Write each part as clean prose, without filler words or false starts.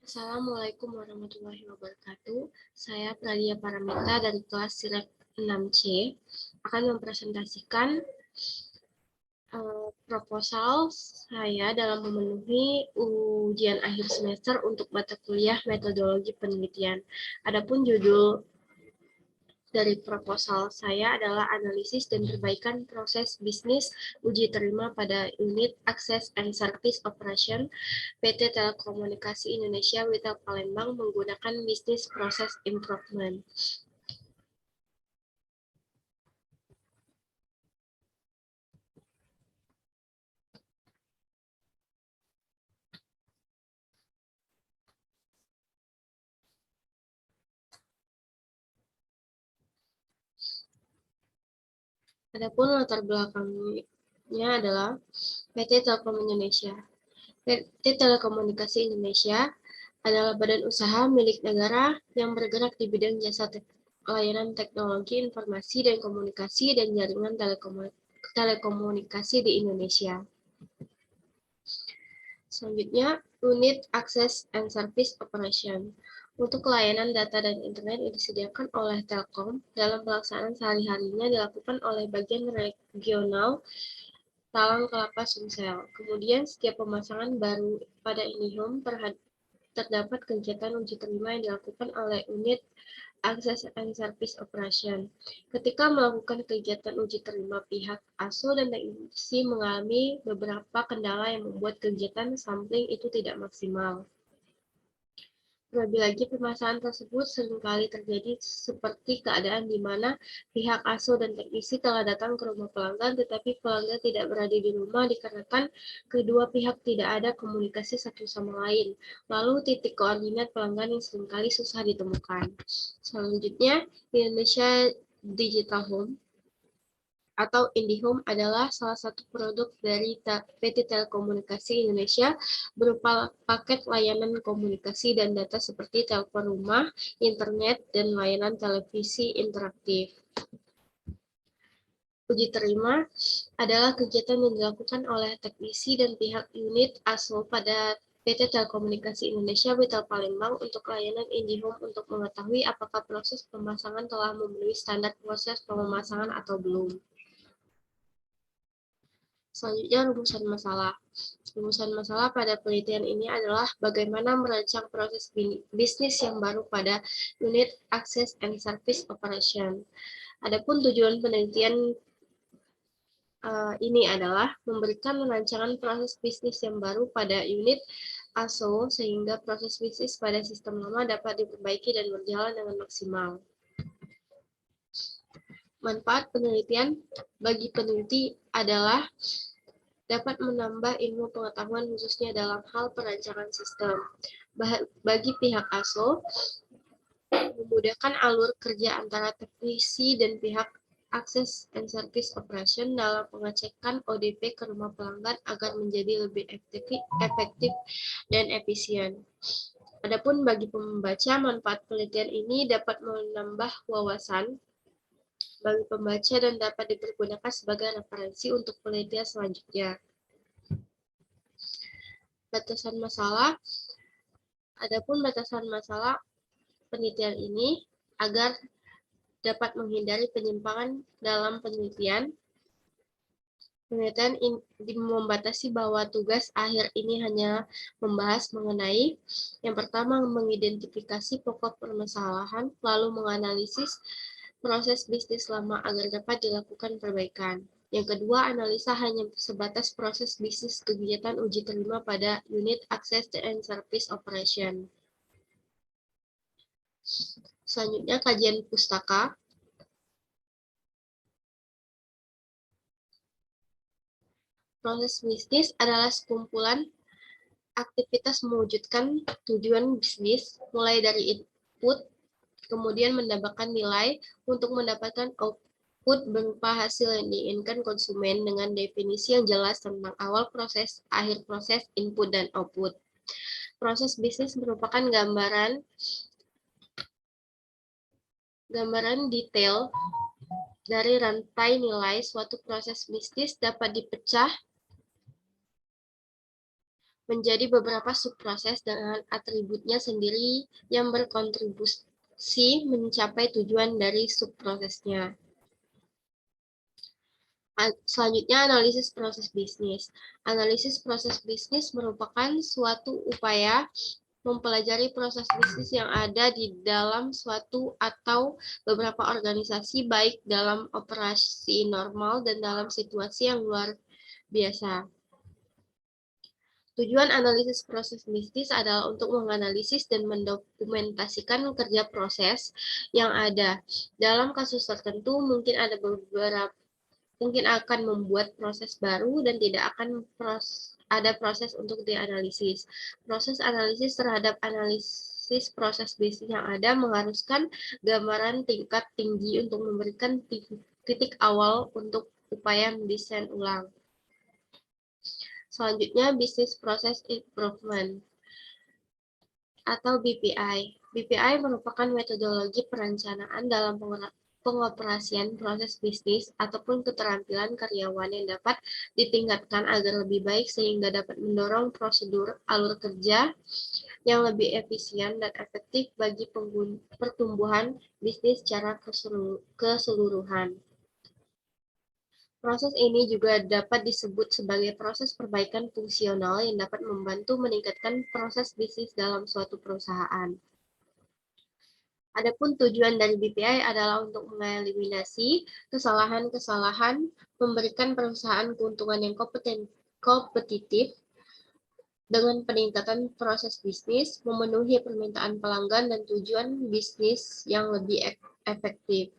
Assalamualaikum warahmatullahi wabarakatuh. Saya Pradia Paramita dari kelas Sirek 6C akan mempresentasikan proposal saya dalam memenuhi ujian akhir semester untuk mata kuliah metodologi penelitian. Adapun judul dari proposal saya adalah analisis dan perbaikan proses bisnis uji terima pada unit Access and Service Operation PT Telekomunikasi Indonesia Witel Palembang menggunakan Business Process Improvement. Adapun latar belakangnya adalah PT Telkom Indonesia. PT Telekomunikasi Indonesia adalah badan usaha milik negara yang bergerak di bidang jasa layanan teknologi informasi dan komunikasi dan jaringan telekomunikasi di Indonesia. Selanjutnya, Unit Access and Service Operation. Untuk layanan data dan internet yang disediakan oleh Telkom dalam pelaksanaan sehari-harinya dilakukan oleh bagian regional Talang Kelapa Sumsel. Kemudian setiap pemasangan baru pada IndiHome terdapat kegiatan uji terima yang dilakukan oleh unit Access and Service Operation. Ketika melakukan kegiatan uji terima, pihak ASO dan teknisi mengalami beberapa kendala yang membuat kegiatan sampling itu tidak maksimal. Terlebih lagi, permasalahan tersebut seringkali terjadi seperti keadaan di mana pihak ASO dan teknisi telah datang ke rumah pelanggan, tetapi pelanggan tidak berada di rumah dikarenakan kedua pihak tidak ada komunikasi satu sama lain. Lalu titik koordinat pelanggan yang seringkali susah ditemukan. Selanjutnya, Indonesia Digital Home atau IndiHome adalah salah satu produk dari PT Telekomunikasi Indonesia berupa paket layanan komunikasi dan data seperti telepon rumah, internet, dan layanan televisi interaktif. Uji terima adalah kegiatan yang dilakukan oleh teknisi dan pihak unit ASO pada PT Telekomunikasi Indonesia Witel Palembang untuk layanan IndiHome untuk mengetahui apakah proses pemasangan telah memenuhi standar proses pemasangan atau belum. Selanjutnya, rumusan masalah. Rumusan masalah pada penelitian ini adalah bagaimana merancang proses bisnis yang baru pada unit Access and Service Operation. Adapun tujuan penelitian ini adalah memberikan rancangan proses bisnis yang baru pada unit ASO sehingga proses bisnis pada sistem lama dapat diperbaiki dan berjalan dengan maksimal. Manfaat penelitian bagi peneliti adalah dapat menambah ilmu pengetahuan khususnya dalam hal perancangan sistem. Bagi pihak ASO, memudahkan alur kerja antara teknisi dan pihak Access and Service Operation dalam pengecekan ODP ke rumah pelanggan agar menjadi lebih efektif dan efisien. Adapun bagi pembaca, manfaat penelitian ini dapat menambah wawasan bagi pembaca dan dapat dipergunakan sebagai referensi untuk penelitian selanjutnya. Batasan masalah. Adapun batasan masalah penelitian ini agar dapat menghindari penyimpangan dalam penelitian. Penelitian membatasi bahwa tugas akhir ini hanya membahas mengenai yang pertama mengidentifikasi pokok permasalahan, lalu menganalisis proses bisnis lama agar dapat dilakukan perbaikan. Yang kedua, analisa hanya sebatas proses bisnis kegiatan uji terima pada unit Access and Service Operation. Selanjutnya, kajian pustaka. Proses bisnis adalah sekumpulan aktivitas mewujudkan tujuan bisnis, mulai dari input, kemudian mendapatkan nilai untuk mendapatkan output berupa hasil yang diinginkan konsumen dengan definisi yang jelas tentang awal proses, akhir proses, input, dan output. Proses bisnis merupakan gambaran detail dari rantai nilai suatu proses bisnis dapat dipecah menjadi beberapa subproses dengan atributnya sendiri yang berkontribusi mencapai tujuan dari subprosesnya. Selanjutnya, analisis proses bisnis. Analisis proses bisnis merupakan suatu upaya mempelajari proses bisnis yang ada di dalam suatu atau beberapa organisasi, baik dalam operasi normal dan dalam situasi yang luar biasa. Tujuan analisis proses bisnis adalah untuk menganalisis dan mendokumentasikan kerja proses yang ada. Dalam kasus tertentu mungkin akan membuat proses baru dan tidak akan ada proses untuk dianalisis. Proses analisis terhadap analisis proses bisnis yang ada mengharuskan gambaran tingkat tinggi untuk memberikan titik awal untuk upaya mendesain ulang. Selanjutnya, Business Process Improvement atau BPI. BPI merupakan metodologi perencanaan dalam pengoperasian proses bisnis ataupun keterampilan karyawan yang dapat ditingkatkan agar lebih baik sehingga dapat mendorong prosedur alur kerja yang lebih efisien dan efektif bagi pertumbuhan bisnis secara keseluruhan. Proses ini juga dapat disebut sebagai proses perbaikan fungsional yang dapat membantu meningkatkan proses bisnis dalam suatu perusahaan. Adapun tujuan dari BPI adalah untuk mengeliminasi kesalahan-kesalahan, memberikan perusahaan keuntungan yang kompetitif dengan peningkatan proses bisnis, memenuhi permintaan pelanggan dan tujuan bisnis yang lebih efektif.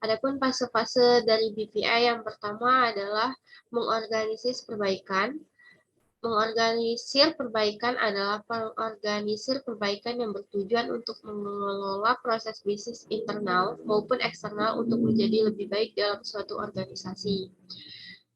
Adapun fase-fase dari BPI yang pertama adalah mengorganisir perbaikan. Mengorganisir perbaikan adalah mengorganisir perbaikan yang bertujuan untuk mengelola proses bisnis internal maupun eksternal untuk menjadi lebih baik dalam suatu organisasi.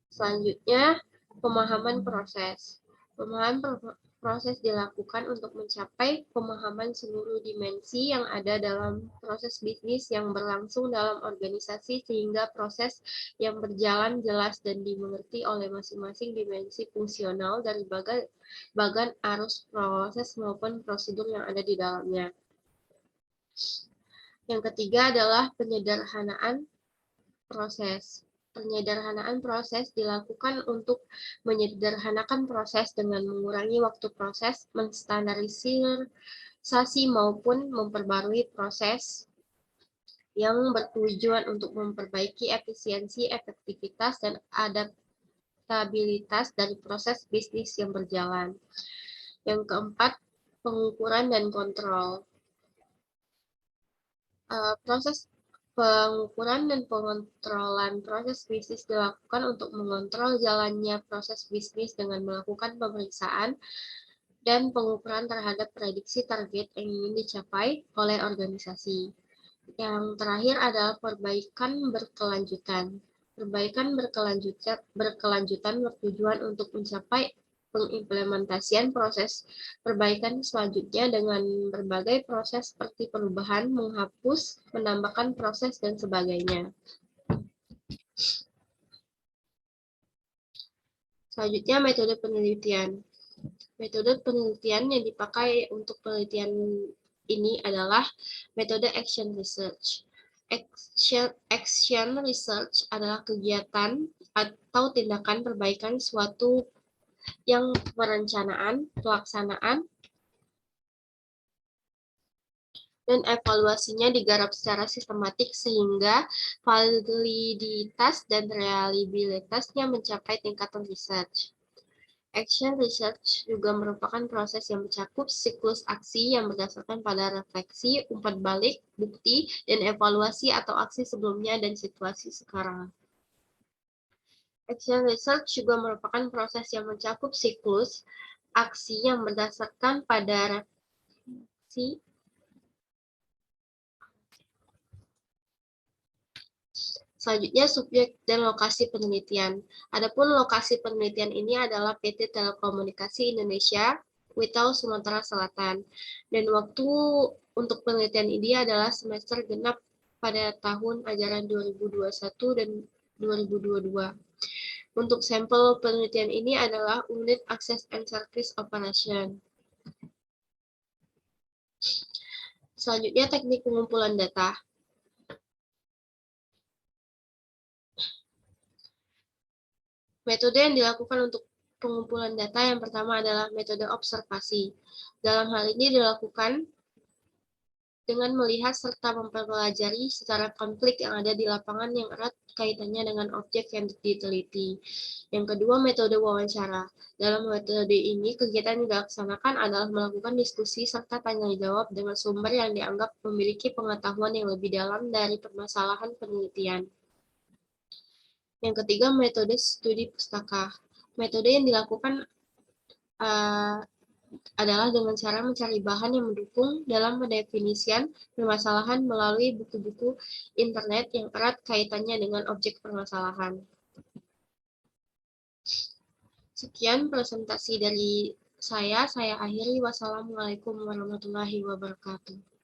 Selanjutnya, pemahaman proses. Pemahaman proses dilakukan untuk mencapai pemahaman seluruh dimensi yang ada dalam proses bisnis yang berlangsung dalam organisasi sehingga proses yang berjalan jelas dan dimengerti oleh masing-masing dimensi fungsional dari bagan arus proses maupun prosedur yang ada di dalamnya. Yang ketiga adalah penyederhanaan proses. Penyederhanaan proses dilakukan untuk menyederhanakan proses dengan mengurangi waktu proses, menstandarisasi maupun memperbarui proses yang bertujuan untuk memperbaiki efisiensi, efektivitas, dan adaptabilitas dari proses bisnis yang berjalan. Yang keempat, pengukuran dan kontrol. Proses pengukuran dan pengontrolan proses bisnis dilakukan untuk mengontrol jalannya proses bisnis dengan melakukan pemeriksaan dan pengukuran terhadap prediksi target yang ingin dicapai oleh organisasi. Yang terakhir adalah perbaikan berkelanjutan. Perbaikan berkelanjutan bertujuan untuk mencapai pengimplementasian proses perbaikan selanjutnya dengan berbagai proses seperti perubahan, menghapus, menambahkan proses, dan sebagainya. Selanjutnya, metode penelitian. Metode penelitian yang dipakai untuk penelitian ini adalah metode action research. Action research adalah kegiatan atau tindakan perbaikan suatu yang perencanaan, pelaksanaan, dan evaluasinya digarap secara sistematik sehingga validitas dan reliabilitasnya mencapai tingkatan research. Action research juga merupakan proses yang mencakup siklus aksi yang berdasarkan pada refleksi, umpan balik, bukti, dan evaluasi atau aksi sebelumnya dan situasi sekarang. Action research juga merupakan proses yang mencakup siklus aksi yang berdasarkan pada refleksi, selanjutnya, subjek dan lokasi penelitian. Adapun lokasi penelitian ini adalah PT Telekomunikasi Indonesia, Wittau, Sumatera Selatan. Dan waktu untuk penelitian ini adalah semester genap pada tahun ajaran 2021 dan 2022. Untuk sampel penelitian ini adalah unit access and service operation. Selanjutnya, teknik pengumpulan data. Metode yang dilakukan untuk pengumpulan data yang pertama adalah metode observasi. Dalam hal ini dilakukan dengan melihat serta mempelajari secara konflik yang ada di lapangan yang erat kaitannya dengan objek yang diteliti. Yang kedua, metode wawancara. Dalam metode ini, kegiatan yang dilaksanakan adalah melakukan diskusi serta tanya jawab dengan sumber yang dianggap memiliki pengetahuan yang lebih dalam dari permasalahan penelitian. Yang ketiga, metode studi pustaka. Metode yang dilakukan adalah dengan cara mencari bahan yang mendukung dalam pendefinisian permasalahan melalui buku-buku internet yang erat kaitannya dengan objek permasalahan. Sekian presentasi dari saya akhiri. Wassalamualaikum warahmatullahi wabarakatuh.